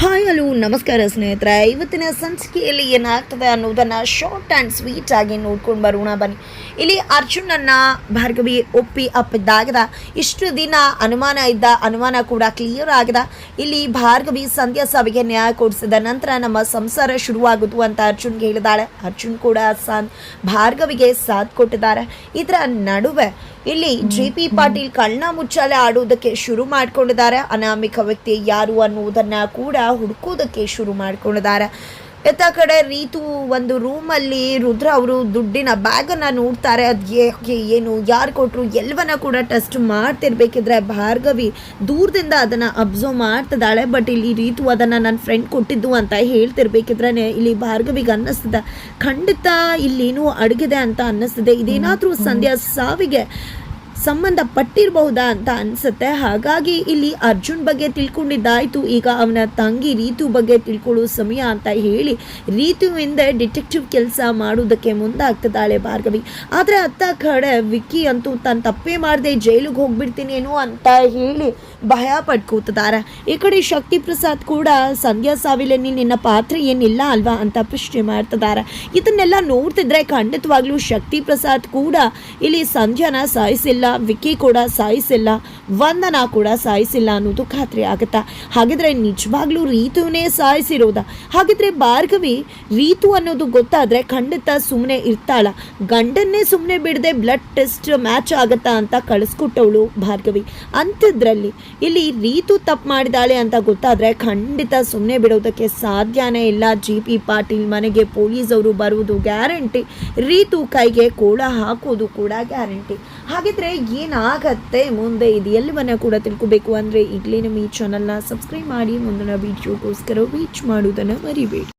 Hi hello ನಮಸ್ಕಾರ ಸ್ನೇಹಿತರೆ. ಇವತ್ತಿನ ಸಂಚಿಕೆಯಲ್ಲಿ ಏನಾಗ್ತದೆ ಅನ್ನೋದನ್ನು ಶಾರ್ಟ್ ಆ್ಯಂಡ್ ಸ್ವೀಟ್ ಆಗಿ ನೋಡ್ಕೊಂಡು ಬರೋಣ ಬನ್ನಿ. ಇಲ್ಲಿ ಅರ್ಜುನನ್ನು ಭಾರ್ಗವಿ ಒಪ್ಪಿ ಅಪ್ಪಿದ್ದಾಗದ ಇಷ್ಟು ದಿನ ಅನುಮಾನ ಕೂಡ ಕ್ಲಿಯರ್ ಆಗದ. ಇಲ್ಲಿ ಭಾರ್ಗವಿ ಸಂಧ್ಯಾ ಸಾವಿಗೆ ನ್ಯಾಯ ಕೊಡಿಸಿದ ನಂತರ ನಮ್ಮ ಸಂಸಾರ ಶುರುವಾಗುತ್ತು ಅಂತ ಅರ್ಜುನ್ಗೆ ಹೇಳಿದಾಳೆ. ಅರ್ಜುನ್ ಕೂಡ ಭಾರ್ಗವಿಗೆ ಸಾಥ್ ಕೊಟ್ಟಿದ್ದಾರೆ. ಇದರ ನಡುವೆ ಇಲ್ಲಿ JP ಪಾಟೀಲ್ ಕಳ್ಳ ಮುಚ್ಚಾಲೆ ಆಡುವುದಕ್ಕೆ ಶುರು ಮಾಡ್ಕೊಂಡಿದ್ದಾರೆ. ಅನಾಮಿಕ ವ್ಯಕ್ತಿ ಯಾರು ಅನ್ನುವುದನ್ನ ಕೂಡ ಹುಡುಕೋದಕ್ಕೆ ಶುರು ಮಾಡ್ಕೊಂಡಿದ್ದಾರೆ. ಎತ್ತ ಕಡೆ ರೀತು ಒಂದು ರೂಮಲ್ಲಿ ರುದ್ರ ಅವರು ದುಡ್ಡಿನ ಬ್ಯಾಗನ್ನು ನೋಡ್ತಾರೆ. ಅದು ಏನು ಯಾರು ಕೊಟ್ಟರು ಎಲ್ಲವನ್ನ ಕೂಡ ಟೆಸ್ಟ್ ಮಾಡ್ತಿರ್ಬೇಕಿದ್ರೆ ಭಾರ್ಗವಿ ದೂರದಿಂದ ಅದನ್ನು ಅಬ್ಸರ್ವ್ ಮಾಡ್ತಿದ್ದಾಳೆ. ಬಟ್ ಇಲ್ಲಿ ರೀತು ಅದನ್ನು ನನ್ನ ಫ್ರೆಂಡ್ ಕೊಟ್ಟಿದ್ದು ಅಂತ ಹೇಳ್ತಿರ್ಬೇಕಿದ್ರೆ ಇಲ್ಲಿ ಭಾರ್ಗವಿಗೆ ಅನ್ನಿಸ್ತದೆ ಖಂಡಿತ ಇಲ್ಲೇನೂ ಅಡಗಿದೆ ಅಂತ ಅನ್ನಿಸ್ತದೆ. ಇದೇನಾದರೂ ಸಂಧ್ಯಾ ಸಾವಿಗೆ ಸಂಬಂಧಪಟ್ಟಿರಬಹುದಾ ಅಂತ ಅನಿಸುತ್ತೆ. ಹಾಗಾಗಿ ಇಲ್ಲಿ ಅರ್ಜುನ್ ಬಗ್ಗೆ ತಿಳ್ಕೊಂಡಿದ್ದಾಯಿತು, ಈಗ ಅವನ ತಂಗಿ ರೀತು ಬಗ್ಗೆ ತಿಳ್ಕೊಳ್ಳೋ ಸಮಯ ಅಂತ ಹೇಳಿ ರೀತುವಿಂದ ಡಿಟೆಕ್ಟಿವ್ ಕೆಲಸ ಮಾಡೋದಕ್ಕೆ ಮುಂದಾಗ್ತದಾಳೆ ಭಾರ್ಗವಿ. ಆದರೆ ಅತ್ತ ಕಡೆ ವಿಕ್ಕಿ ಅಂತೂ ತನ್ನ ತಪ್ಪೇ ಮಾಡದೆ ಜೈಲಿಗೆ ಹೋಗ್ಬಿಡ್ತೀನಿ ಏನೋ ಅಂತ ಹೇಳಿ ಭಯ ಪಡ್ಕೋತಿದ್ದಾರೆ. ಈ ಕಡೆ ಶಕ್ತಿ ಪ್ರಸಾದ್ ಕೂಡ ಸಂಧ್ಯಾ ಸಾವಿಲಲ್ಲಿ ನಿನ್ನ ಪಾತ್ರ ಏನಿಲ್ಲ ಅಲ್ವಾ ಅಂತ ಪ್ರಶ್ನೆ ಮಾಡ್ತಿದ್ದಾರೆ. ಇದನ್ನೆಲ್ಲ ನೋಡ್ತಿದ್ರೆ ಖಂಡಿತವಾಗ್ಲೂ ಶಕ್ತಿ ಪ್ರಸಾದ್ ಕೂಡ ಇಲ್ಲಿ ಸಂಧ್ಯಾನ ಸಾಯಿಸಿಲ್ಲ, ವಿಕ್ಕಿ ಕೂಡ ಸಾಯಿಸಿಲ್ಲ, ವಂದನಾ ಕೂಡ ಸಾಯಿಸಿಲ್ಲ ಅನ್ನೋದು ಖಾತ್ರಿ ಆಗುತ್ತಾ. ಹಾಗಿದ್ರೆ ನಿಜವಾಗ್ಲೂ ರೀತುವನ್ನೇ ಸಾಯಿಸಿರೋದ? ಹಾಗಿದ್ರೆ ಭಾರ್ಗವಿ ರೀತು ಅನ್ನೋದು ಗೊತ್ತಾದ್ರೆ ಖಂಡಿತ ಸುಮ್ಮನೆ ಇರ್ತಾಳ. ಗಂಡನ್ನೇ ಸುಮ್ಮನೆ ಬಿಡದೆ ಬ್ಲಡ್ ಟೆಸ್ಟ್ ಮ್ಯಾಚ್ ಆಗತ್ತಾ ಅಂತ ಕಳಿಸ್ಕೊಟ್ಟವಳು ಭಾರ್ಗವಿ. ಅಂಥದ್ರಲ್ಲಿ ಇಲ್ಲಿ ರೀತು ತಪ್ಪು ಮಾಡಿದಾಳೆ ಅಂತ ಗೊತ್ತಾದ್ರೆ ಖಂಡಿತ ಸುಮ್ಮನೆ ಬಿಡೋದಕ್ಕೆ ಸಾಧ್ಯನೇ ಇಲ್ಲ. JP ಪಾಟೀಲ್ ಮನೆಗೆ ಪೊಲೀಸ್ ಅವರು ಬರುವುದು ಗ್ಯಾರಂಟಿ, ರೀತು ಕೈಗೆ ಕೋಳ ಹಾಕೋದು ಕೂಡ ಗ್ಯಾರಂಟಿ. ಹಾಗಿದ್ರೆ ಏನಾಗತ್ತೆ ಮುಂದೆ ಇದು ಎಲ್ಲವನ್ನ ಕೂಡ ತಿಳ್ಕೋಬೇಕು ಅಂದರೆ ಈಗಲೇ ನಮ್ಮ ಈ ಚಾನಲ್ನ ಸಬ್ಸ್ಕ್ರೈಬ್ ಮಾಡಿ ಮುಂದಿನ ವಿಡಿಯೋಗೋಸ್ಕರ ವೇಟ್ ಮಾಡೋದನ್ನು ಮರಿಬೇಡಿ.